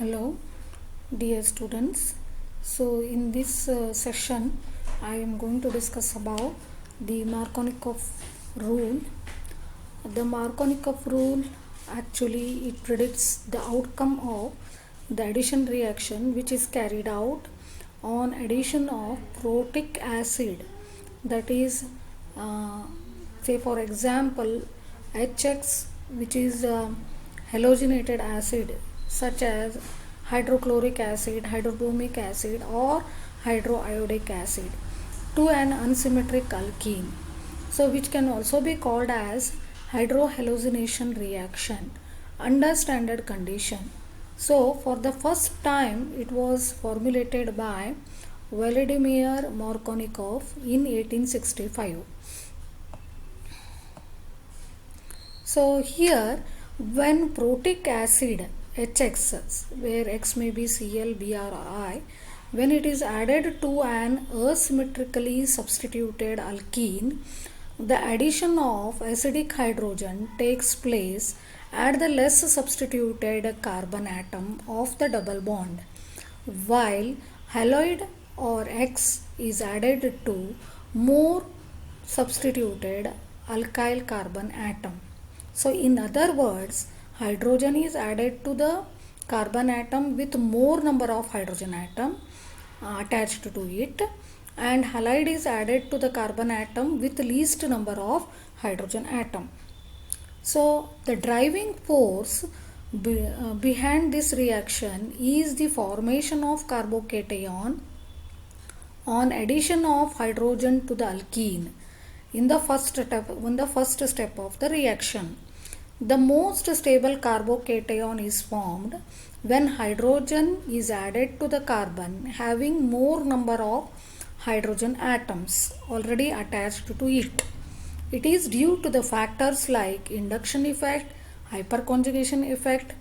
Hello, dear students. So, in this session, I am going to discuss about the Markovnikov rule. The Markovnikov rule actually it predicts the outcome of the addition reaction which is carried out on addition of protic acid. That is, say for example, HX, which is halogenated acid such as hydrochloric acid, hydrobromic acid, or hydroiodic acid to an unsymmetric alkene. So, which can also be called as hydrohallucination reaction under standard condition. So, for the first time, it was formulated by Vladimir Markovnikov in 1865. So, here when protic acid HX, where X may be Cl, Br or I, when it is added to an asymmetrically substituted alkene, the addition of acidic hydrogen takes place at the less substituted carbon atom of the double bond, while haloid or X is added to more substituted alkyl carbon atom. So, in other words, hydrogen is added to the carbon atom with more number of hydrogen atom attached to it, and halide is added to the carbon atom with least number of hydrogen atom. So, the driving force behind this reaction is the formation of carbocation on addition of hydrogen to the alkene in the first step of the reaction. The most stable carbocation is formed when hydrogen is added to the carbon having more number of hydrogen atoms already attached to it. It is due to the factors like induction effect, hyperconjugation effect,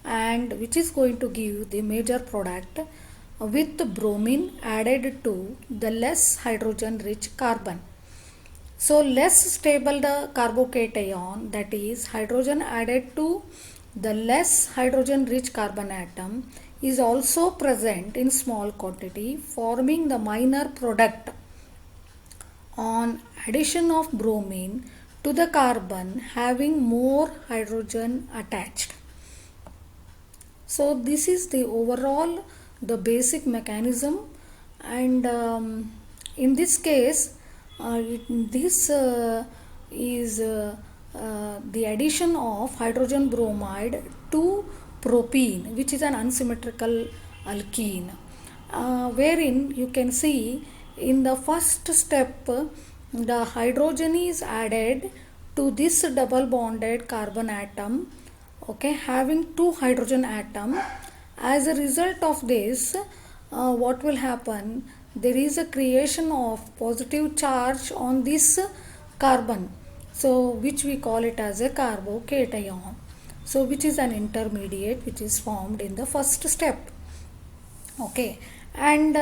and which is going to give the major product with bromine added to the less hydrogen rich carbon. So, less stable the carbocation, that is hydrogen added to the less hydrogen rich carbon atom, is also present in small quantity, forming the minor product on addition of bromine to the carbon having more hydrogen attached. So, this is the overall the basic mechanism, and in this case this is the addition of hydrogen bromide to propene, which is an unsymmetrical alkene, wherein you can see in the first step the hydrogen is added to this double bonded carbon atom, okay, having two hydrogen atom. As a result of this, what will happen? There is a creation of positive charge on this carbon, so which we call it as a carbocation, so which is an intermediate which is formed in the first step, okay. And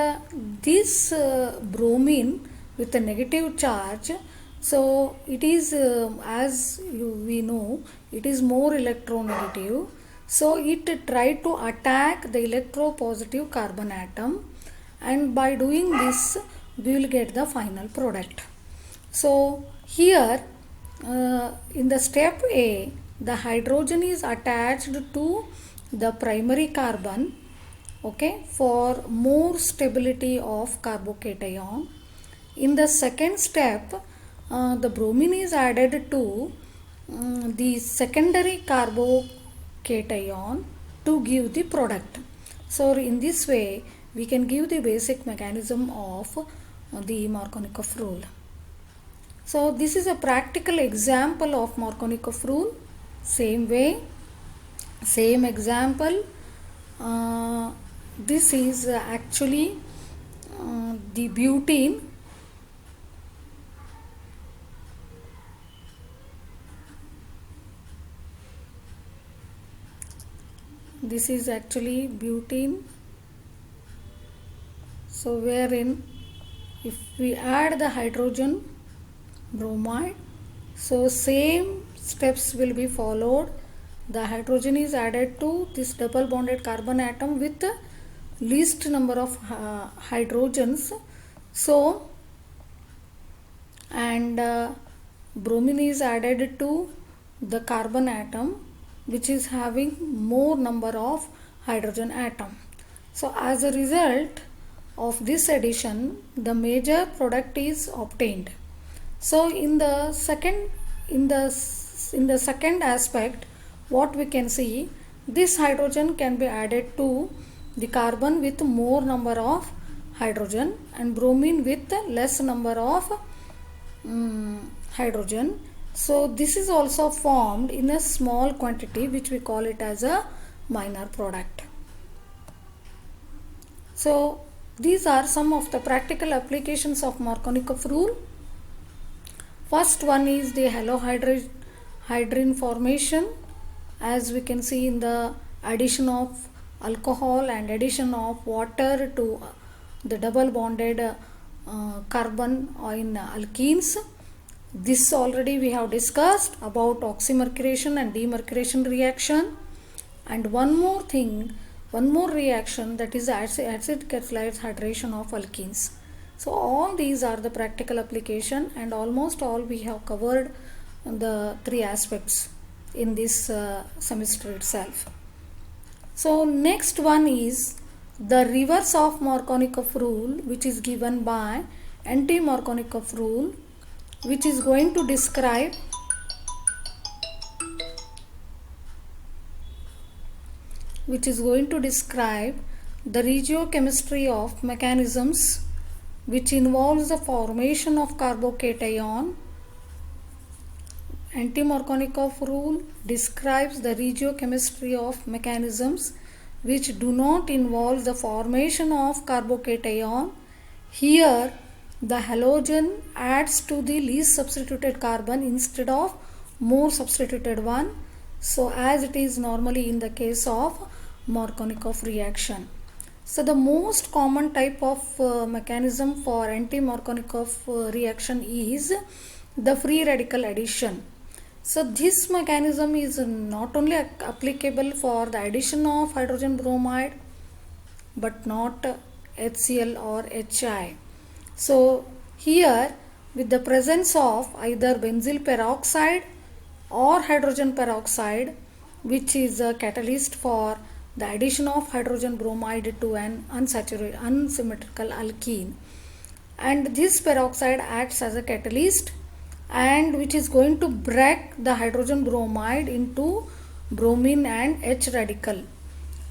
this bromine with a negative charge, so it is we know it is more electronegative, so it tried to attack the electropositive carbon atom, and by doing this we will get the final product. So, here in the step A, the hydrogen is attached to the primary carbon, okay, for more stability of carbocation. In the second step, the bromine is added to the secondary carbocation to give the product. So, in this way we can give the basic mechanism of the Markovnikov rule. So, this is a practical example of Markovnikov rule. Same way, same example. This is actually the butene. This is actually butene. So, wherein if we add the hydrogen bromide, so same steps will be followed the hydrogen is added to this double bonded carbon atom with the least number of hydrogens. So, and bromine is added to the carbon atom which is having more number of hydrogen atom. So as a result of this addition, the major product is obtained. So in the second aspect, what we can see, this hydrogen can be added to the carbon with more number of hydrogen and bromine with less number of hydrogen. So this is also formed in a small quantity which we call it as a minor product. So these are some of the practical applications of Markovnikov rule. First one is the halohydrin formation, as we can see in the addition of alcohol and addition of water to the double bonded carbon in alkenes. This already we have discussed about oxymercuration and demercuration reaction. And one more reaction, that is acid catalyzed hydration of alkenes. So all these are the practical application, and almost all we have covered the three aspects in this semester itself. So next one is the reverse of Markovnikov rule, which is given by anti-Markovnikov rule, which is going to describe the regiochemistry of mechanisms which involves the formation of carbocation. Anti-Markovnikov rule describes the regiochemistry of mechanisms which do not involve the formation of carbocation. Here the halogen adds to the least substituted carbon instead of more substituted one, so as it is normally in the case of Markovnikov reaction. So the most common type of mechanism for anti-Markovnikov reaction is the free radical addition. So this mechanism is not only applicable for the addition of hydrogen bromide but not HCl or HI. So here, with the presence of either benzyl peroxide or hydrogen peroxide, which is a catalyst for the addition of hydrogen bromide to an unsymmetrical alkene, and this peroxide acts as a catalyst and which is going to break the hydrogen bromide into bromine and H radical.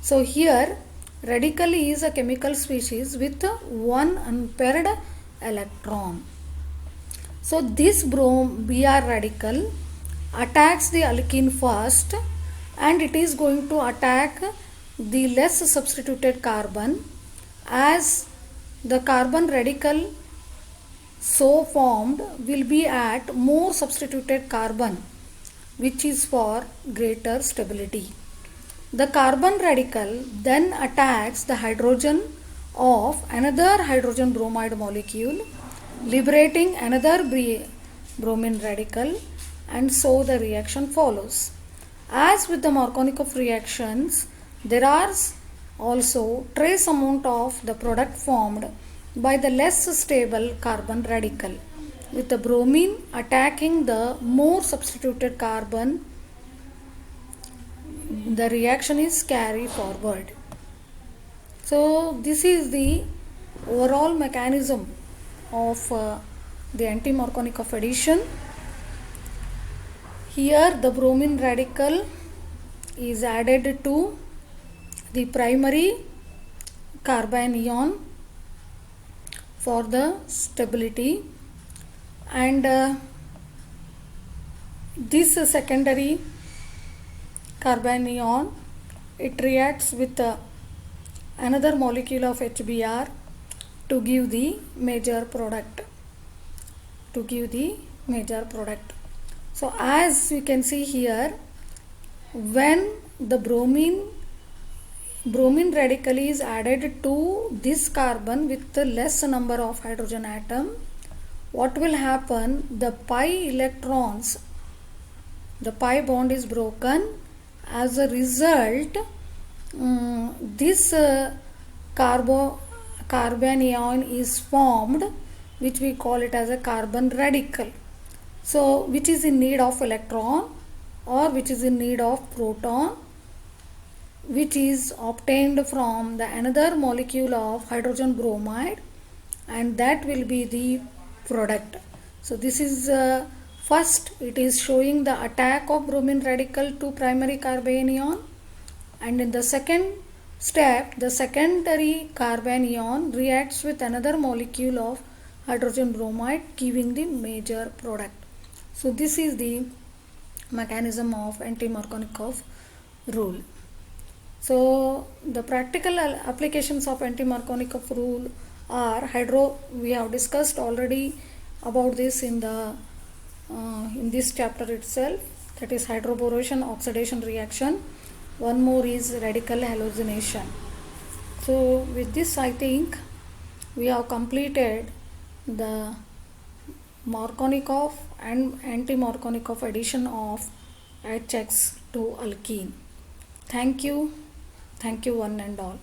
So here radical is a chemical species with one unpaired electron. So this Br radical attacks the alkene first, and it is going to attack the less substituted carbon, as the carbon radical so formed will be at more substituted carbon, which is for greater stability. The carbon radical then attacks the hydrogen of another hydrogen bromide molecule, liberating another bromine radical, and so the reaction follows. As with the Markovnikov reactions, there are also trace amount of the product formed by the less stable carbon radical, with the bromine attacking the more substituted carbon. The reaction is carried forward. So this is the overall mechanism of the anti-Markovnikov addition. Here the bromine radical is added to the primary carbanion for the stability, and this secondary carbanion, it reacts with another molecule of HBr to give the major product. So as you can see here, when the bromine radical is added to this carbon with the less number of hydrogen atom, what will happen? The pi bond is broken, As a result, this carbanion is formed, which we call it as a carbon radical. So which is in need of electron or which is in need of proton, which is obtained from the another molecule of hydrogen bromide, and that will be the product. So this is first it is showing the attack of bromine radical to primary carbanion, and in the second step the secondary carbanion reacts with another molecule of hydrogen bromide, giving the major product. So this is the mechanism of anti-Markovnikov rule. So the practical applications of anti-Markovnikov rule are we have discussed already about this in this chapter itself, that is hydroboration oxidation reaction. One more is radical hallucination. So with this I think we have completed the Markovnikov and anti-Markovnikov addition of HX to alkene. Thank you one and all.